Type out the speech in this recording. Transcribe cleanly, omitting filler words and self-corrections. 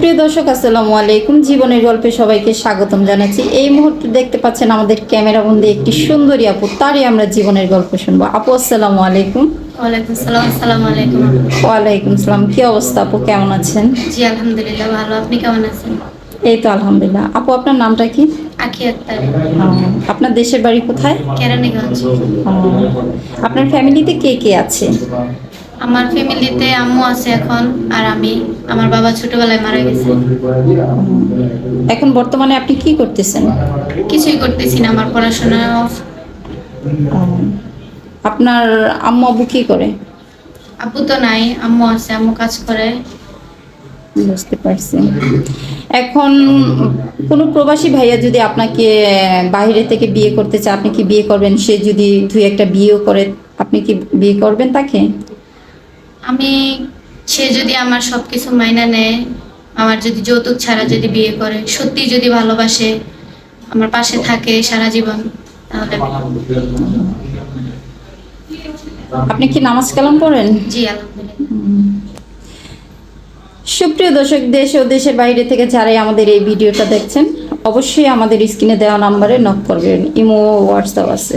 সুপ্রিয় দর্শক আসসালামু আলাইকুম, জীবনের গল্পে সবাইকে স্বাগতম জানাচ্ছি। এই মুহূর্তে দেখতে পাচ্ছেন আমাদের ক্যামেরা বন্দি একটি সুন্দরী আপু, তারই আমরা জীবনের গল্প শুনবো। আপু আসসালামু আলাইকুম। ওয়ালাইকুম সালাম। আসসালামু আলাইকুম। ওয়ালাইকুম সালাম। কি অবস্থা আপু, কেমন আছেন? জি আলহামদুলিল্লাহ ভালো, আপনি কেমন আছেন? এই তো আলহামদুলিল্লাহ। আপু আপনার নামটা কি? আখি আক্তার। আপনার দেশের বাড়ি কোথায়? কেরানীগঞ্জ। আপনার ফ্যামিলিতে কে কে আছে? আমার ফ্যামিলিতে আম্মু আছে এখন, আর আমি। আমার বাবা ছোটবেলায় মারা গেছে। এখন বর্তমানে আপনি কি করতেছেন? কিছুই করতেছি না, আমার পড়াশোনা off। আপনার আম্মু আব্বু কি করে? আব্বু তো নাই, আম্মু আছে, আম্মু কাজ করে। বুঝতে পারছি। এখন কোনো প্রবাসী ভাইয়া যদি আপনাকে বাইরে থেকে বিয়ে করতে চায়, আপনি কি বিয়ে করবেন? সে যদি দুই একটা বিয়েও করে, আপনি কি বিয়ে করবেন তাকে? আমি, সে যদি আমার সবকিছু মাইনা নেয়, আমার যদি যৌতুক ছাড়া যদি বিয়ে করে, সত্যি যদি ভালোবাসে, আমার পাশে থাকে সারা জীবন, তাহলে আপনি কি নামাজ কালাম পড়েন? জি আলহামদুলিল্লাহ। সুপ্রিয় দর্শক, দেশ ও দেশের বাইরে থেকে যারাই আমাদের এই ভিডিওটা দেখছেন, অবশ্যই আমাদের স্ক্রিনে দেওয়া নাম্বারে নক করবেন। ইমো, হোয়াটসঅ্যাপ আছে।